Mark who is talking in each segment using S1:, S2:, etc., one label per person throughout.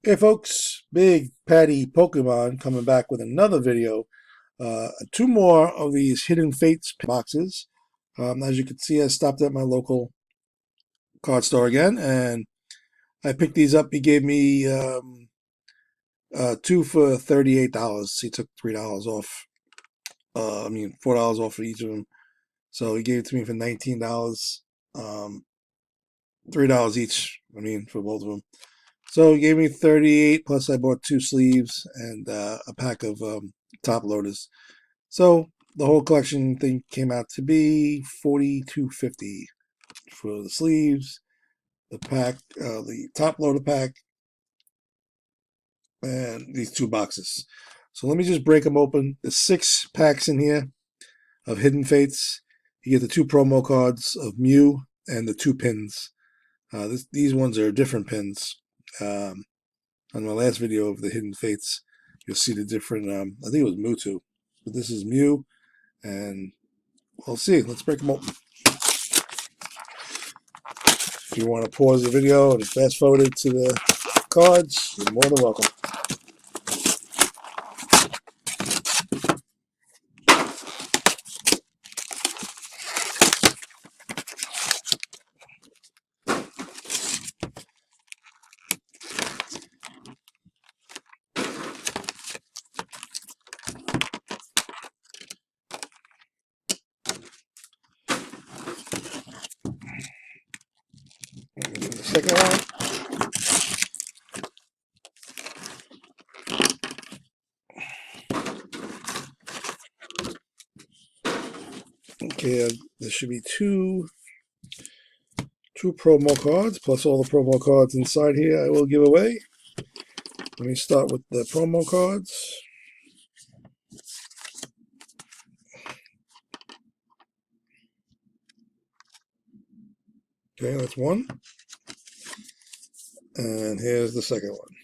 S1: Hey folks, Big Patty Pokemon coming back with another video. Two more of these Hidden Fates boxes. As you can see, I stopped at my local card store again, and I picked these up. He gave me two for $38. He took $3 off. $4 off for each of them. So he gave it to me for $19. $3 each. For both of them. So he gave me 38, plus I bought two sleeves and a pack of top loaders. So the whole collection thing came out to be $42.50 for the sleeves, the pack, the top loader pack, and these two boxes. So let me just break them open. There's 6 packs in here of Hidden Fates. You get the 2 promo cards of Mew and the 2 pins. These ones are different pins. On my last video of the Hidden Fates, you'll see the different, I think it was Mewtwo, but this is Mew, and we'll see. Let's break them open. If you want to pause the video and fast forward it to the cards, you're more than welcome. The second one. Okay, there should be two promo cards, plus all the promo cards inside here I will give away. Let me start with the promo cards. Okay, that's one. And here's the second one.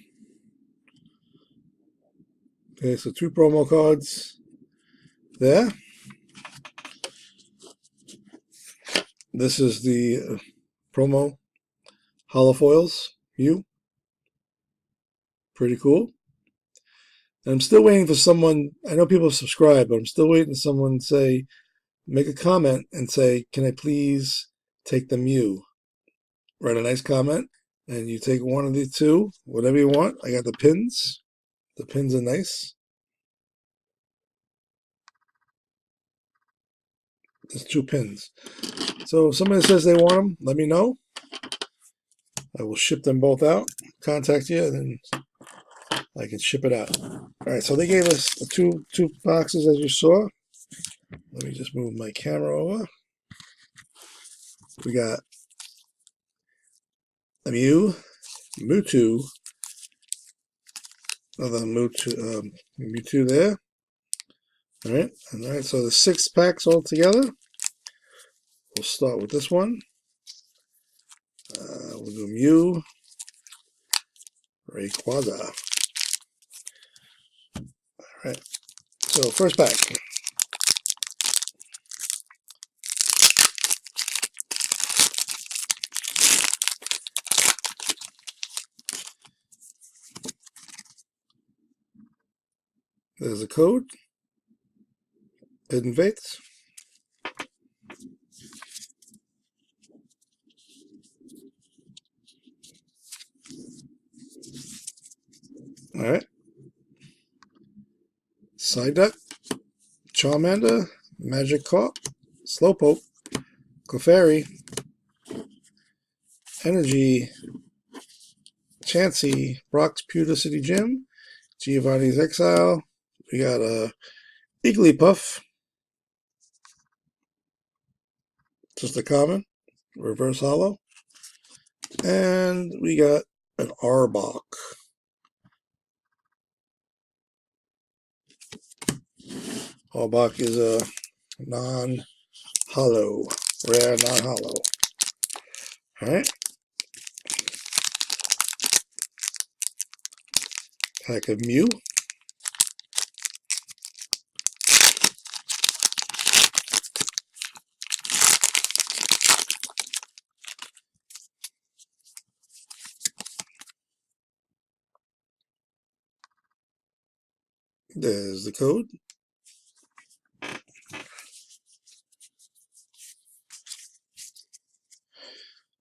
S1: Okay, so 2 promo cards there. This is the promo holofoils Mew. Pretty cool. And I'm still waiting for someone. I know people subscribe, but I'm still waiting for someone to say, make a comment and say, can I please take the Mew? Write a nice comment, and you take one of the 2, whatever you want. I got the pins. The pins are nice. There's 2 pins. So if somebody says they want them, let me know. I will ship them both out. Contact you, and then I can ship it out. All right, so they gave us the two boxes, as you saw. Let me just move my camera over. We got a Mewtwo, another Mewtwo there. All right, so the 6 packs all together. We'll start with this one. We'll do Mew, Rayquaza. All right, so first pack. There's a code. Hidden Fates. All right. Psyduck, Charmander, Magikarp, Slowpoke, Clefairy, Energy, Chansey, Brock's Pewter City Gym, Giovanni's Exile. We got a Igglypuff, just a common, reverse hollow. And we got an Arbok. Arbok is a non-hollow, rare non-hollow. All right. Pack of Mew. There's the code.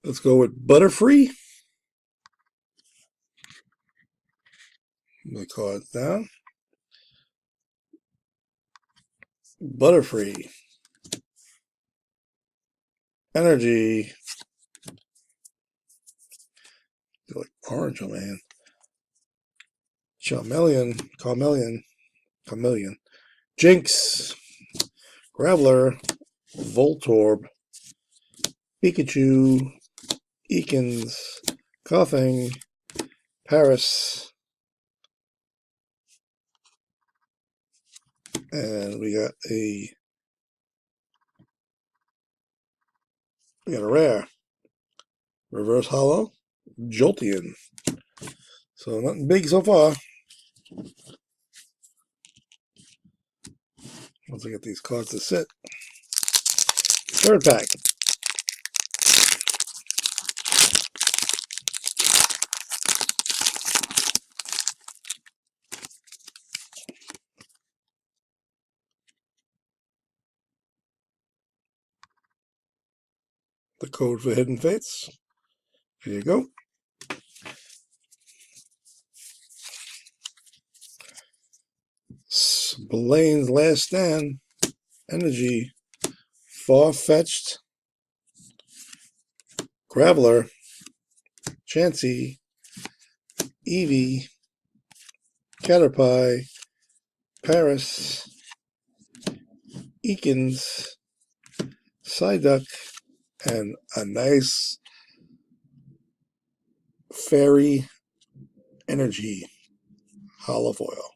S1: Let's go with Butterfree. The cards down. Butterfree. Energy. They're like orange on my hand. Charmeleon. Jinx. Graveler. Voltorb. Pikachu. Ekans. Coughing. Paris. And we got a rare. Reverse Hollow. Jolteon. So nothing big so far. Once I get these cards to sit. Third pack. The code for Hidden Fates. Here you go. Blaine's Last Stand. Energy. Far-Fetched. Graveler. Chansey. Eevee. Caterpie. Paris. Ekans. Psyduck. And a nice Fairy Energy hollow foil.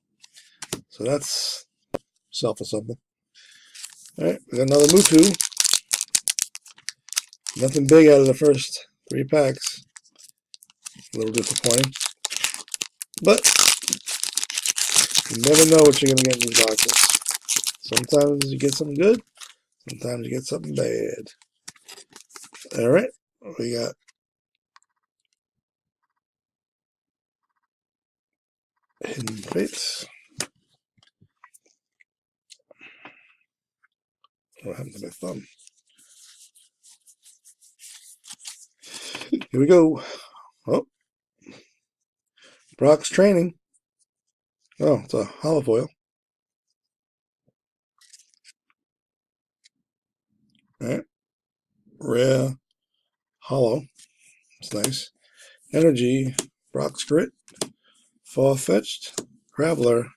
S1: So that's self or something. Alright, we got another Mewtwo. Nothing big out of the first 3 packs. A little disappointing. But you never know what you're going to get in these boxes. Sometimes you get something good. Sometimes you get something bad. Alright, we got Hidden Fates. What happened to my thumb? Here we go. Oh. Brock's Training. Oh, it's a hollow foil. Alright. Rare. Hollow. It's nice. Energy. Brock's Grit. Far-Fetched. Graveler.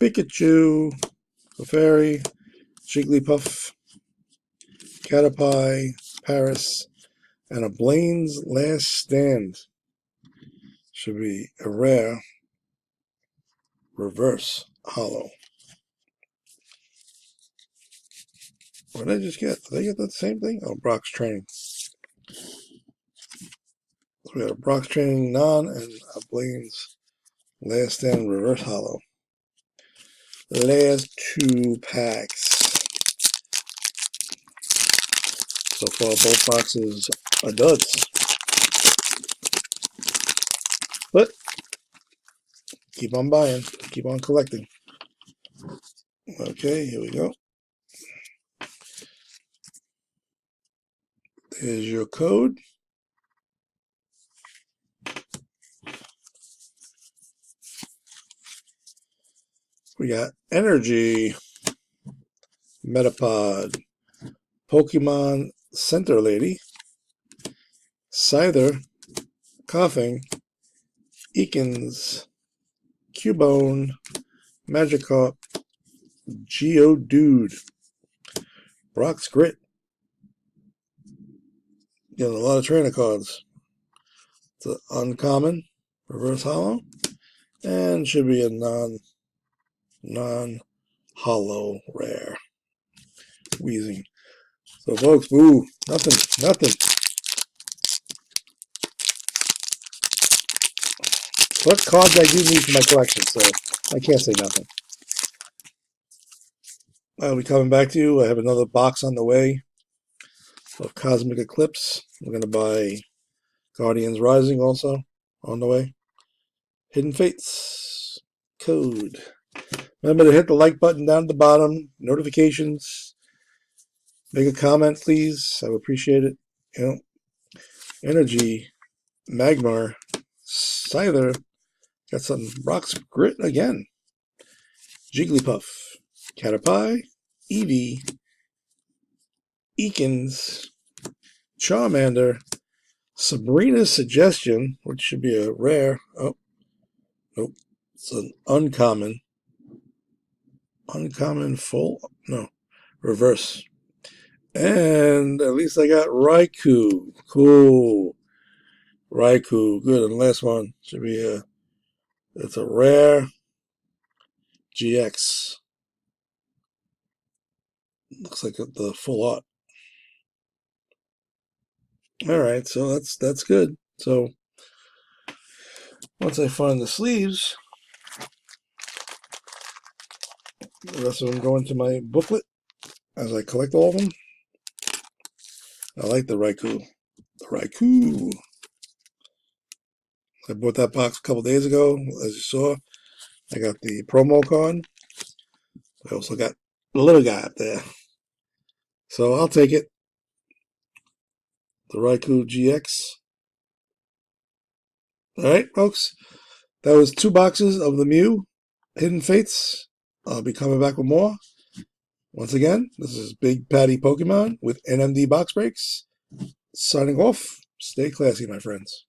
S1: Pikachu. Clefairy. Jigglypuff. Caterpie. Paris. And a Blaine's Last Stand. Should be a rare reverse hollow. What did I just get? Did I get that same thing? Oh, Brock's Training. So we got a Brock's Training non and a Blaine's Last Stand reverse hollow. Last 2 packs. So far, both boxes are duds. But keep on buying, keep on collecting. Okay, here we go. There's your code. We got Energy, Metapod, Pokemon Center Lady, Scyther, Coughing, Ekans, Cubone, Magikarp, Geodude, Brock's Grit. Getting a lot of trainer cards. It's an uncommon, reverse hollow, and should be a non-hollow rare. Wheezing. So folks, boo, nothing. What cards I do need for my collection, so I can't say nothing. I'll be coming back to you. I have another box on the way of Cosmic Eclipse. We're going to buy Guardians Rising also on the way. Hidden Fates. Code. Remember to hit the like button down at the bottom, notifications, make a comment, please. I would appreciate it. Energy, Magmar, Scyther, got some Rocks Grit again. Jigglypuff, Caterpie, Eevee, Eakins, Charmander, Sabrina's Suggestion, which should be a rare. Oh, nope. It's an uncommon. Uncommon full? No. Reverse. And at least I got Raikou. Cool. Raikou. Good. And the last one should be it's a rare GX. Looks like the full art. Alright, so that's good. So once I find the sleeves, the rest of them go into my booklet as I collect all of them. I like the Raikou. The Raikou. I bought that box a couple days ago. As you saw, I got the promo card. I also got the little guy up there. So I'll take it. The Raikou GX. Alright, folks. That was 2 boxes of the Mew Hidden Fates. I'll be coming back with more. Once again, this is Big Patty Pokemon with NMD Box Breaks. Signing off. Stay classy, my friends.